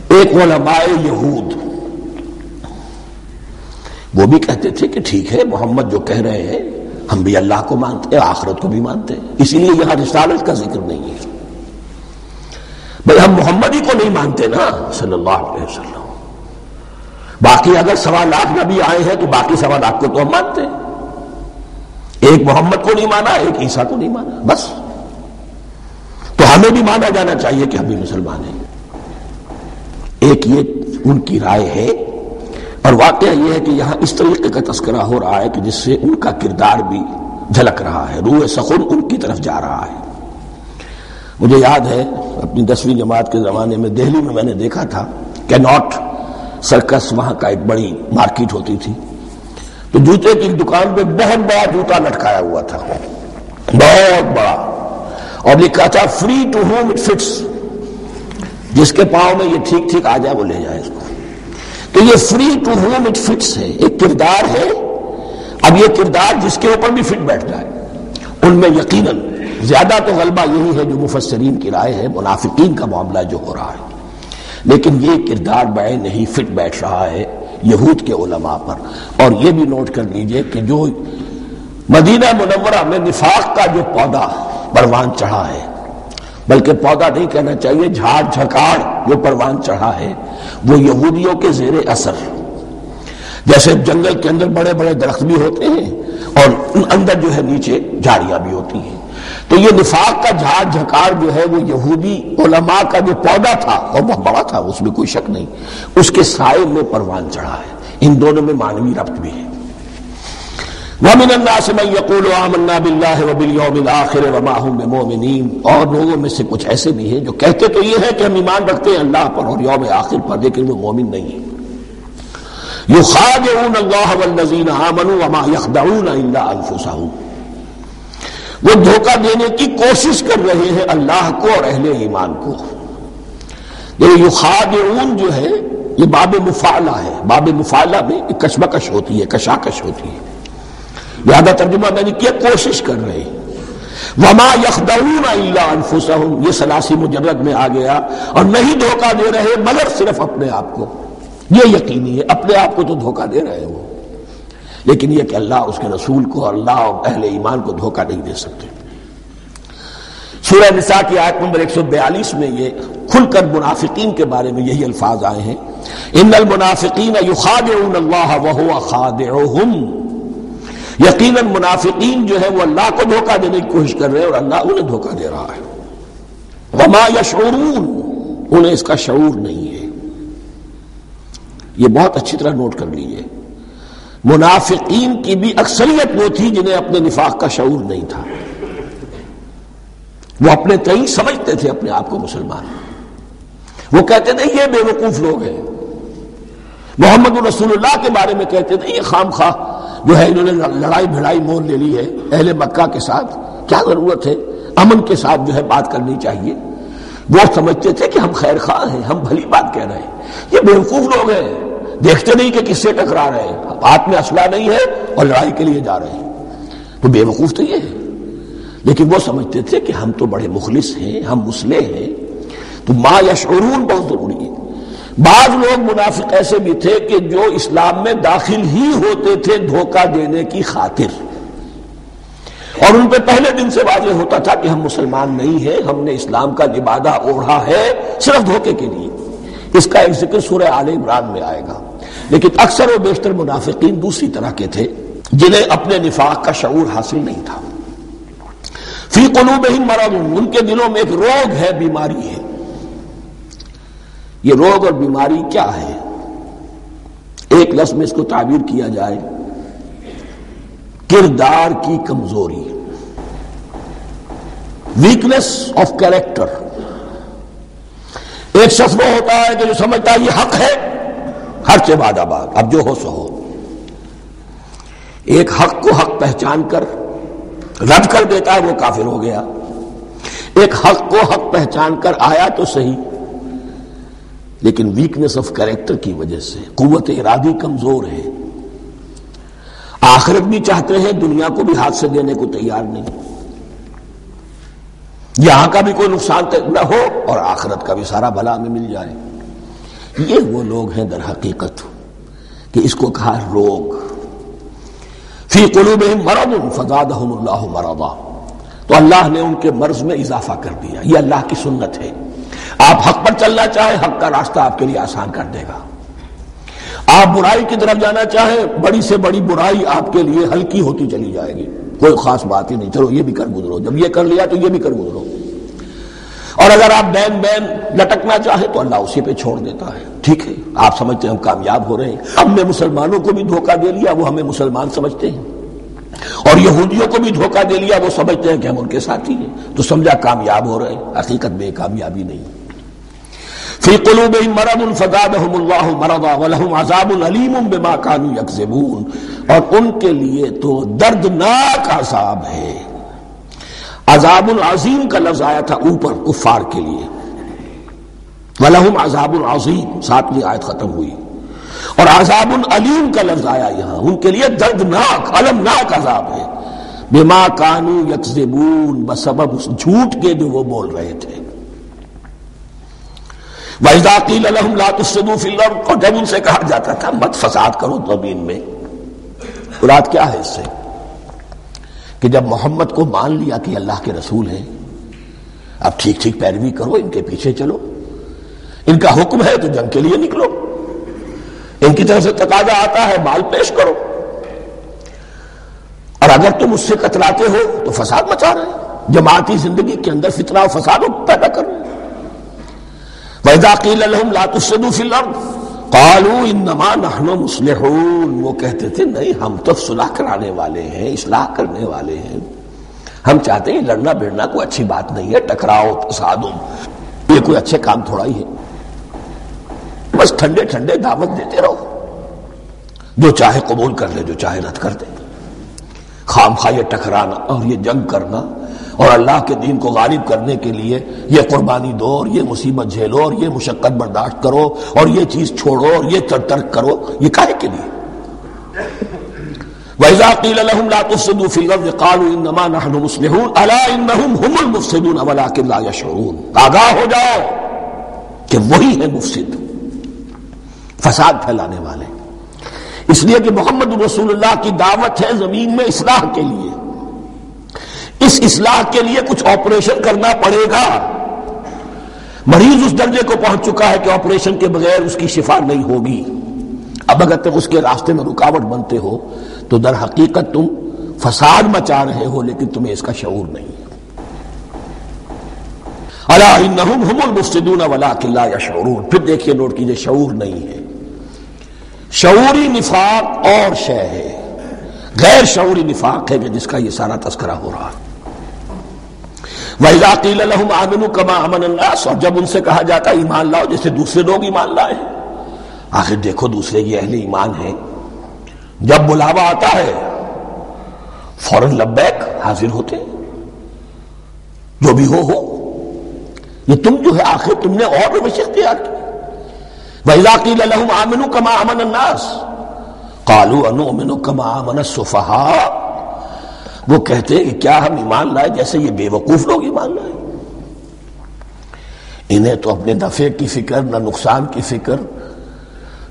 ایک علماء یہود وہ بھی کہتے تھے کہ ٹھیک ہے محمد جو کہہ رہے ہیں ہم بھی اللہ کو مانتے ہیں، آخرت کو بھی مانتے ہیں، اسی لیے یہاں رسالت کا ذکر نہیں ہے۔ بھئی ہم محمد ہی کو نہیں مانتے نا صلی اللہ علیہ وسلم، باقی اگر 1.25 لاکھ نبی آئے ہیں تو باقی 1.25 لاکھ کو تو ہم مانتے ہیں، ایک محمد کو نہیں مانا، ایک عیسیٰ کو نہیں مانا، بس تو ہمیں بھی مانا جانا چاہیے کہ ہم بھی مسلمان ہیں۔ ایک یہ ان کی رائے ہے، اور واقعہ یہ ہے کہ یہاں اس طریقے کا تذکرہ ہو رہا ہے کہ جس سے ان کا کردار بھی جھلک رہا ہے، روح سخن ان کی طرف جا رہا ہے۔ مجھے یاد ہے اپنی 10ویں جماعت کے زمانے میں دہلی میں نے دیکھا تھا کیناٹ سرکس، وہاں کا ایک بڑی مارکیٹ ہوتی تھی، تو جوتے کی دکان پہ بہت بڑا جوتا لٹکایا ہوا تھا، بہت بڑا، اور لکھا تھا free to home it fits, جس کے پاؤں میں یہ ٹھیک ٹھیک آ جائے وہ لے جائے اس کو۔ تو یہ free to home it fits ہے، ایک کردار ہے، اب یہ کردار جس کے اوپر بھی فٹ بیٹھ جائے۔ ان میں یقیناً زیادہ تو غلبہ یہی ہے جو مفسرین کی رائے ہے، منافقین کا معاملہ جو ہو رہا ہے، لیکن یہ کردار بعین نہیں فٹ بیٹھ رہا ہے یہود کے علماء پر۔ اور یہ بھی نوٹ کر لیجئے کہ جو مدینہ منورہ میں نفاق کا جو پودا پروان چڑھا ہے، بلکہ پودا نہیں کہنا چاہیے، جھاڑ جھکاڑ جو پروان چڑھا ہے، وہ یہودیوں کے زیر اثر، جیسے جنگل کے اندر بڑے بڑے درخت بھی ہوتے ہیں اور اندر جو ہے نیچے جھاڑیاں بھی ہوتی ہیں، تو یہ نفاق کا جھاڑ جھکاڑ جو ہے وہ یہودی علماء کا جو پودا تھا اور بہت بڑا تھا، اس میں کوئی شک نہیں، اس کے سائے میں پروان چڑھا ہے۔ ان دونوں میں معنوی ربط بھی ہے۔ وَمِنَ النَّاسِ مَن يَقُولُ آمَنَّا بِاللَّهِ وَبِالْيَوْمِ الْآخِرِ وَمَا هُمْ بِمُؤْمِنِينَ، اور لوگوں میں سے کچھ ایسے بھی ہیں جو کہتے تو یہ ہے کہ ہم ایمان رکھتے ہیں اللہ پر اور یوم آخر پر، لیکن وہ مومن نہیں ہیں۔ يُخَادِعُونَ اللَّهَ وَالَّذِينَ آمَنُوا وَمَا يَخْدَعُونَ إِلَّا أَنفُسَهُمْ، وہ دھوکہ دینے کی کوشش کر رہے ہیں اللہ کو اور اہل ایمان کو۔ یہ یخادعون جو ہے یہ باب مفاعلہ ہے، باب مفاعلہ میں کشمکش ہوتی ہے، کشاکش ہوتی ہے، لہذا ترجمہ میں نے کیا کوشش کر رہے ہیں۔ وما يخدعون الا انفسهم، یہ ثلاثی مجرد میں آ گیا، اور نہیں دھوکہ دے رہے مگر صرف اپنے آپ کو، یہ یقینی ہے اپنے آپ کو تو دھوکہ دے رہے وہ، لیکن یہ کہ اللہ اس کے رسول کو اور اللہ اور اہل ایمان کو دھوکہ نہیں دے سکتے۔ سورہ نساء کی آیت نمبر 142 میں یہ کھل کر منافقین کے بارے میں یہی الفاظ آئے ہیں، ان المنافقین یخادعون اللہ وهو خادعهم، یقیناً منافقین جو ہے وہ اللہ کو دھوکہ دینے کی کوشش کر رہے ہیں اور اللہ انہیں دھوکہ دے رہا ہے۔ وما یشعرون، انہیں اس کا شعور نہیں ہے۔ یہ بہت اچھی طرح نوٹ کر لیجئے، منافقین کی بھی اکثریت وہ تھی جنہیں اپنے نفاق کا شعور نہیں تھا، وہ اپنے تئیں سمجھتے تھے اپنے آپ کو مسلمان، وہ کہتے تھے یہ بے وقوف لوگ ہیں، محمد رسول اللہ کے بارے میں کہتے تھے یہ خام خواہ جو ہے انہوں نے لڑائی بھڑائی مول لے لی ہے اہل مکہ کے ساتھ، کیا ضرورت ہے، امن کے ساتھ جو ہے بات کرنی چاہیے۔ وہ سمجھتے تھے کہ ہم خیر خواہ ہیں، ہم بھلی بات کہہ رہے ہیں، یہ بیوقوف لوگ ہیں، دیکھتے نہیں کہ کس سے ٹکرا رہے ہیں، ہاتھ میں اسلحہ نہیں ہے اور لڑائی کے لیے جا رہے ہیں، تو بے وقوف تو یہ ہے۔ لیکن وہ سمجھتے تھے کہ ہم تو بڑے مخلص ہیں، ہم مسلح ہیں، تو ما یشعرون بہت ضروری ہے۔ بعض لوگ منافق ایسے بھی تھے کہ جو اسلام میں داخل ہی ہوتے تھے دھوکہ دینے کی خاطر، اور ان پہ پہلے دن سے واضح ہوتا تھا کہ ہم مسلمان نہیں ہیں، ہم نے اسلام کا لبادہ اوڑھا ہے صرف دھوکے کے لیے۔ اس کا ایک ذکر سورہ آل عمران میں آئے گا۔ لیکن اکثر و بیشتر منافقین دوسری طرح کے تھے جنہیں اپنے نفاق کا شعور حاصل نہیں تھا۔ فی قلوبہم مرض، ان کے دلوں میں ایک روگ ہے، بیماری ہے۔ یہ روگ اور بیماری کیا ہے؟ ایک لفظ میں اس کو تعبیر کیا جائے، کردار کی کمزوری، ویکنس آف کیریکٹر۔ ایک شخص وہ ہوتا ہے کہ جو سمجھتا ہے یہ حق ہے، ہر سے بعد آباد، اب جو ہو سو ہو۔ ایک حق کو حق پہچان کر رد کر دیتا ہے، وہ کافر ہو گیا۔ ایک حق کو حق پہچان کر آیا تو صحیح، لیکن ویکنس آف کیریکٹر کی وجہ سے قوت ارادی کمزور ہے، آخرت بھی چاہتے ہیں، دنیا کو بھی ہاتھ سے دینے کو تیار نہیں، یہاں کا بھی کوئی نقصان نہ ہو اور آخرت کا بھی سارا بھلا ہمیں مل جائے۔ یہ وہ لوگ ہیں در حقیقت کہ اس کو کہا روگ. فی قلوبہم مرض فزادہم اللہ مرضا، تو اللہ نے ان کے مرض میں اضافہ کر دیا. یہ اللہ کی سنت ہے. آپ حق پر چلنا چاہیں حق کا راستہ آپ کے لیے آسان کر دے گا. آپ برائی کی طرف جانا چاہیں بڑی سے بڑی برائی آپ کے لیے ہلکی ہوتی چلی جائے گی. کوئی خاص بات ہی نہیں، چلو یہ بھی کر گزرو، جب یہ کر لیا تو یہ بھی کر گزرو. اور اگر آپ بین لٹکنا چاہیں تو اللہ اسی پہ چھوڑ دیتا ہے. ٹھیک ہے، آپ سمجھتے ہیں ہم کامیاب ہو رہے ہیں، ہم نے مسلمانوں کو بھی دھوکہ دے لیا، وہ ہمیں مسلمان سمجھتے ہیں، اور یہودیوں کو بھی دھوکہ دے لیا، وہ سمجھتے ہیں کہ ہم ان کے ساتھی ہیں، تو سمجھا کامیاب ہو رہے ہیں. حقیقت میں کامیابی نہیں. فی قلوبہم مرض فزادہم اللہ مرضا ولہم عذاب علیم بما کانوا یکذبون، اور ان کے لیے تو دردناک عذاب ہے. عذاب عظیم کا لفظ آیا تھا اوپر کفار کے لیے، وَلَهُمْ عَذَابٌ عَظِيمٌ 7ویں آیت ختم ہوئی، اور عذاب علیم کا لفظ آیا یہاں، ان کے لیے دردناک المناک عذاب ہے. بما کانوا یکذبون، بسبب اس جھوٹ کے جو وہ بول رہے تھے. وَإِذَا قِيلَ لَهُمْ لَا تُفْسِدُوا فِي الْأَرْضِ، اور جب ان سے کہا جاتا تھا مت فساد کرو زمین میں. مراد کیا ہے اس سے؟ کہ جب محمد کو مان لیا کہ اللہ کے رسول ہیں، اب ٹھیک ٹھیک پیروی کرو، ان کے پیچھے چلو، ان کا حکم ہے تو جنگ کے لیے نکلو، ان کی طرف سے تقاضا آتا ہے مال پیش کرو، اور اگر تم اس سے کتراتے ہو تو فساد مچا رہے ہیں، جماعتی زندگی کے اندر فتنہ و فساد پیدا کر رہے ہیں. وَإِذَا قِيلَ لَهُمْ لَا تُفْسِدُوا فِي الْأَرْضِ قَالُوا إِنَّمَا نَحْنُ مُصْلِحُونَ، وہ کہتے تھے نہیں ہم تو صلح کرانے والے ہیں، اصلاح کرنے والے ہیں، ہم چاہتے ہیں لڑنا بھیڑنا کوئی اچھی بات نہیں ہے، ٹکراؤ تصادم یہ کوئی اچھے کام تھوڑا ہی ہے، بس ٹھنڈے ٹھنڈے دعوت دیتے رہو، جو چاہے قبول کر لے جو چاہے رد کر دے. خام خواہ یہ ٹکرانا اور یہ جنگ کرنا اور اللہ کے دین کو غالب کرنے کے لیے یہ قربانی دو اور یہ مصیبت جھیلو اور یہ مشقت برداشت کرو اور یہ چیز چھوڑو اور یہ ترک کرو، یہ کاہے کے لیے؟ وَإِذَا قِيلَ لَهُمْ لَا تُفْسِدُوا فِي الْأَرْضِ قَالُوا إِنَّمَا نَحْنُ مُصْلِحُونَ أَلَا إِنَّهُمْ هُمُ الْمُفْسِدُونَ وَلَٰكِن لَا يَشْعُرُونَ. آگاہ ہو جاؤ کہ وہی ہے مفسد، فساد پھیلانے والے. اس لیے کہ محمد رسول اللہ کی دعوت ہے زمین میں اصلاح کے لیے. اس اصلاح کے لیے کچھ آپریشن کرنا پڑے گا. مریض اس درجے کو پہنچ چکا ہے کہ آپریشن کے بغیر اس کی شفا نہیں ہوگی. اب اگر تم اس کے راستے میں رکاوٹ بنتے ہو تو در حقیقت تم فساد مچا رہے ہو، لیکن تمہیں اس کا شعور نہیں. الا انہم ھم المفسدون ولکن لا یشعرون. پھر دیکھیے نوٹ کیجئے، شعور نہیں ہے. شعوری نفاق اور شے ہے، غیر شعوری نفاق ہے کہ جس کا یہ سارا تذکرہ ہو رہا ہے. وَإِذَا قِيلَ لَهُمْ آمِنُوا كَمَا آمَنَ النَّاسُ، اور جب ان سے کہا جاتا ایمان لاؤ جیسے دوسرے لوگ ایمان لائے. آخر دیکھو دوسرے یہ اہل ایمان ہیں، جب بلاوا آتا ہے فوراً لبیک حاضر ہوتے ہیں، جو بھی ہو. یہ تم جو ہے آخر تم نے اور روش اختیار کی. وَإِذَا قِيلَ لَهُمْ آمِنُوا كَمَا آمَنَ النَّاسُ قَالُوا أَنُؤْمِنُ كَمَا آمَنَ السُّفَهَاءُ. وہ کہتے ہیں کہ کیا ہم ایمان لائے جیسے یہ بے وقوف لوگ ایمان لائے. انہیں تو اپنے نفع کی فکر، نہ نقصان کی فکر،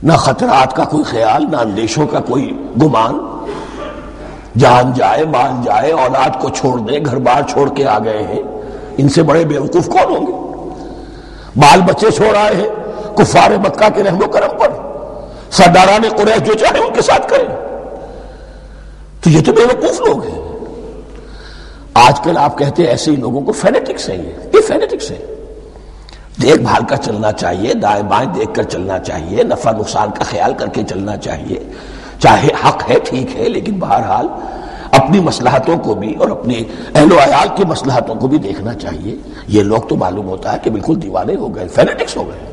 نہ خطرات کا کوئی خیال، نہ اندیشوں کا کوئی گمان. جان جائے مال جائے، اولاد کو چھوڑ دیں، گھر بار چھوڑ کے آ گئے ہیں، ان سے بڑے بے وقوف کون ہوں گے؟ بال بچے چھوڑ آئے ہیں کفار مکہ کے رحم و کرم پر، سرداران قریش جو چاہے ان کے ساتھ کریں. تو یہ تو بے وقوف لوگ ہیں. آج کل آپ کہتے ہیں ایسے ہی لوگوں کو فینیٹکس ہیں. یہ فینیٹکس ہیں. دیکھ بھال کر چلنا چاہیے، دائیں بائیں دیکھ کر چلنا چاہیے، نفع نقصان کا خیال کر کے چلنا چاہیے. چاہے حق ہے ٹھیک ہے، لیکن بہرحال اپنی مصلحتوں کو بھی اور اپنے اہل و عیال کی مصلحتوں کو بھی دیکھنا چاہیے. یہ لوگ تو معلوم ہوتا ہے کہ بالکل دیوانے ہو گئے، فینیٹکس ہو گئے.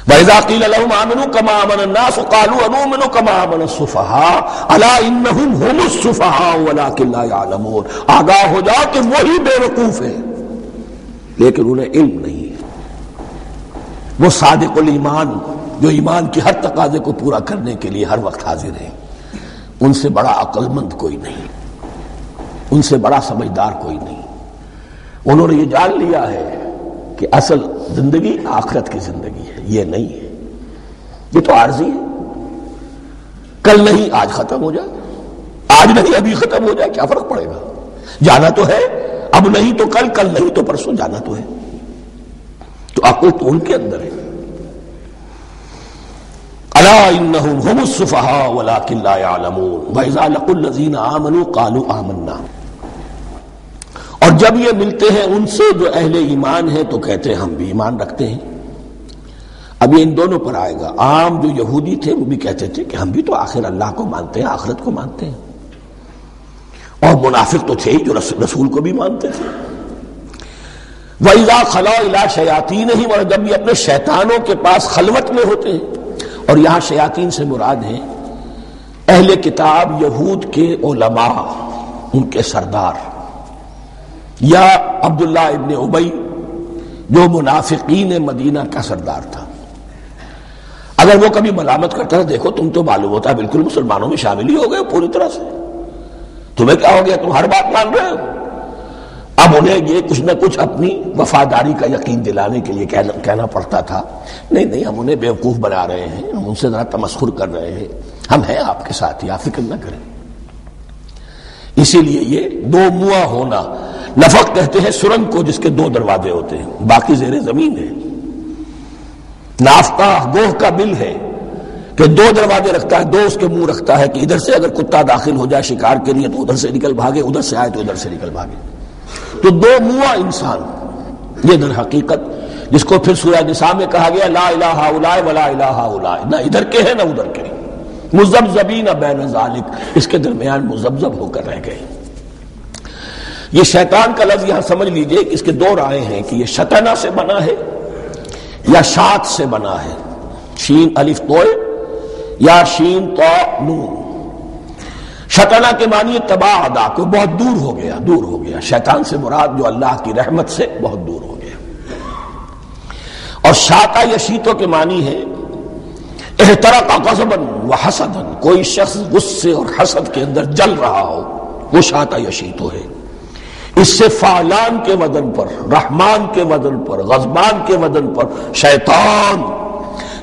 وَإِذَا قِيلَ لَهُمْ آمِنُوا كَمَا آمَنَ النَّاسُ قَالُوا أَنُؤْمِنُ كَمَا آمَنَ السُّفَهَاءُ أَلَا إِنَّهُمْ هُمُ السُّفَهَاءُ وَلَٰكِن لَا يَعْلَمُونَ. آگاہ ہو جاؤ کہ وہی بے وقوف ہے لیکن انہیں علم نہیں ہے. وہ صادق الایمان جو ایمان کی ہر تقاضے کو پورا کرنے کے لیے ہر وقت حاضر ہیں، ان سے بڑا عقل مند کوئی نہیں، ان سے بڑا سمجھدار کوئی نہیں. انہوں نے یہ جان لیا ہے کہ اصل زندگی آخرت کی زندگی ہے، یہ نہیں ہے، یہ تو عارضی ہے، کل نہیں آج ختم ہو جائے، آج نہیں ابھی ختم ہو جائے، کیا فرق پڑے گا؟ جانا تو ہے، اب نہیں تو کل، کل نہیں تو پرسوں، جانا تو ہے۔ تو عقل تو ان کے اندر ہے۔ الا انہم هم السفہاء ولکن لا یعلمون واذا لقوا الذین آمنوا قالوا آمنا، اور جب یہ ملتے ہیں ان سے جو اہل ایمان ہیں تو کہتے ہیں ہم بھی ایمان رکھتے ہیں۔ اب یہ ان دونوں پر آئے گا۔ عام جو یہودی تھے وہ بھی کہتے تھے کہ ہم بھی تو آخر اللہ کو مانتے ہیں، آخرت کو مانتے ہیں، اور منافق تو تھے ہی جو رسول کو بھی مانتے تھے۔ وَإِذَا خَلَا إِلَىٰ شَيَاطِينِهِمْ، اور جب یہ اپنے شیطانوں کے پاس خلوت میں ہوتے ہیں، اور یہاں شیاطین سے مراد ہیں اہل کتاب یہود کے علماء، ان کے سردار، یا عبداللہ ابن ابی جو منافقین مدینہ کا سردار تھا۔ اگر وہ کبھی ملامت کرتا تھا، دیکھو تم تو معلوم ہوتا ہے بالکل مسلمانوں میں شامل ہی ہو گئے پوری طرح سے، تمہیں کیا ہو گیا، تم ہر بات مان رہے ہو۔ اب انہیں یہ کچھ نہ کچھ اپنی وفاداری کا یقین دلانے کے لیے کہنا پڑتا تھا، نہیں نہیں ہم انہیں بیوقوف بنا رہے ہیں، ہم ان سے ذرا تمسخر کر رہے ہیں، ہم ہیں آپ کے ساتھ ہی، آپ فکر نہ کریں۔ اسی لیے یہ دو منہ ہونا، نفق کہتے ہیں سرنگ کو جس کے دو دروازے ہوتے ہیں، باقی زیر زمین ہے۔ نافقہ گوہ کا بل ہے کہ دو دروازے رکھتا ہے، دو اس کے منہ رکھتا ہے کہ ادھر سے اگر کتا داخل ہو جائے شکار کے لیے تو ادھر سے نکل بھاگے، ادھر سے آئے تو ادھر سے نکل بھاگے۔ تو دو منہ انسان، یہ در حقیقت جس کو پھر سورہ نساء میں کہا گیا لا الہ الا ولا الہ الا، نہ ادھر کے ہیں نہ ادھر کے، مذبذبین بین ذالک، اس کے درمیان مذبذب ہو کر رہ گئے۔ یہ شیطان کا لفظ یہاں سمجھ لیجئے کہ اس کے دو رائے ہیں کہ یہ شطنہ سے بنا ہے یا شات سے بنا ہے، شین الف توئے یا شین تو نون۔ شطنہ کے معنی تباعدہ، کو بہت دور ہو گیا، دور ہو گیا۔ شیطان سے مراد جو اللہ کی رحمت سے بہت دور ہو گیا۔ اور شاتا یشیتو کے معنی ہے احترق غضبا وحسدا، کوئی شخص غصے اور حسد کے اندر جل رہا ہو، وہ شاتا یشیتو ہے۔ اس سے فعلان کے وزن پر، رحمان کے وزن پر، غضبان کے وزن پر شیطان،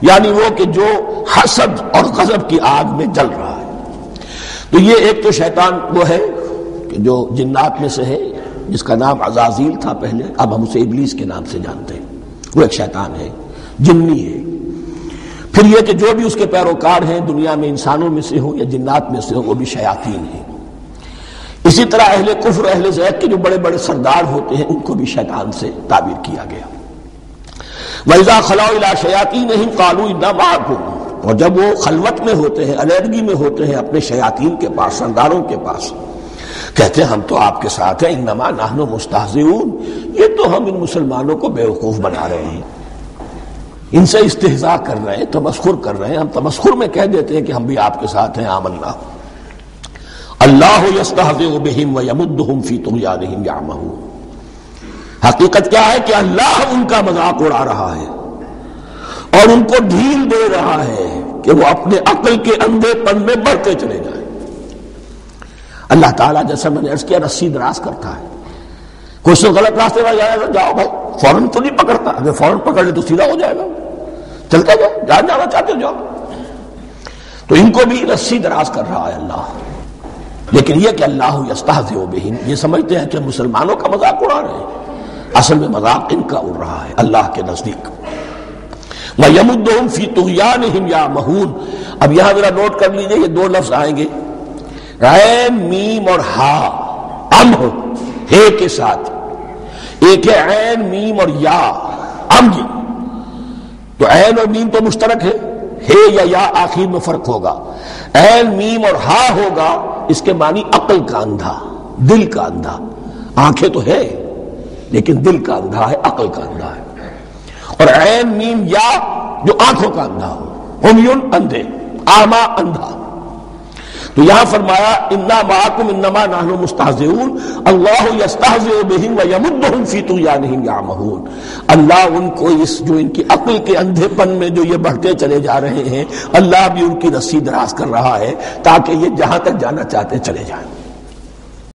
یعنی وہ کہ جو حسد اور غضب کی آگ میں جل رہا ہے۔ تو یہ ایک تو شیطان وہ ہے کہ جو جنات میں سے ہے، جس کا نام عزازیل تھا پہلے، اب ہم اسے ابلیس کے نام سے جانتے ہیں، وہ ایک شیطان ہے، جنی ہے۔ پھر یہ کہ جو بھی اس کے پیروکار ہیں دنیا میں، انسانوں میں سے ہوں یا جنات میں سے ہوں، وہ بھی شیاطین ہیں۔ اسی طرح اہل کفر، اہل زیغ کے جو بڑے بڑے سردار ہوتے ہیں، ان کو بھی شیطان سے تعبیر کیا گیا۔ وَإِذَا خَلَوْا إِلَىٰ شَيَاطِينِهِمْ قَالُوا إِنَّا مَعَكُمْ، اور جب وہ خلوت میں ہوتے ہیں، علیحدگی میں ہوتے ہیں اپنے شیاطین کے پاس، سرداروں کے پاس، کہتے ہیں ہم تو آپ کے ساتھ ہیں، انما نحن مستہزئون، یہ تو ہم ان مسلمانوں کو بیوقوف بنا رہے ہیں، ان سے استہزاء کر رہے ہیں، تمسخر کر رہے ہیں۔ ہم تمسخر میں کہہ دیتے ہیں کہ ہم بھی آپ کے ساتھ ہیں، آمنا۔ اللہ یستہزئ بہم ویمدہم فی طغیانہم یعمہون، حقیقت کیا ہے کہ اللہ ان کا مذاق اڑا رہا ہے اور ان کو ڈھیل دے رہا ہے کہ وہ اپنے عقل کے اندھے پن میں بڑھتے چلے جائیں۔ اللہ تعالیٰ جیسا میں نے عرض کیا رسی دراز کرتا ہے، کوئی سے غلط راستے میں جائے گا، جاؤ بھائی، فوراً تو نہیں پکڑتا، اگر فوراً پکڑ لے تو سیدھا ہو جائے گا، چلتا جاؤ، جہاں جانا چاہتے ہو جاؤ۔ تو ان کو بھی رسی دراز کر رہا ہے اللہ، لیکن یہ کہ اللہ یستہزئ بہم، یہ سمجھتے ہیں کہ مسلمانوں کا مذاق اڑا رہے ہیں، اصل میں مذاق ان کا اڑ رہا ہے اللہ کے نزدیک۔ وَيَمُدُّهُمْ فِي طُغْيَانِهِمْ يَعْمَهُونَ، اب یہاں ذرا نوٹ کر لیجئے، یہ دو لفظ آئیں گے، عین میم اور ہا، امہ ہے کے ساتھ، ایک ہے عین میم اور یا، امج، تو عین اور میم تو مشترک ہے یا آخر میں فرق ہوگا، عین میم اور ہا ہوگا، اس کے معنی عقل کا اندھا، دل کا اندھا، آنکھیں تو ہے لیکن دل کا اندھا ہے، عقل کا اندھا ہے۔ اور عین میم یا جو آنکھوں کا اندھا ہو، عمیٌ اندھے، اعمیٰ اندھا۔ تو یہاں فرمایا انا معکم انما نحن مستہزئون، اللہ یستہزئ بہم ویمدہم فی طغیانہم یعمہون، اللہ ان کو اس جو ان کی عقل کے اندھے پن میں جو یہ بڑھتے چلے جا رہے ہیں، اللہ بھی ان کی رسی دراز کر رہا ہے تاکہ یہ جہاں تک جانا چاہتے چلے جائیں۔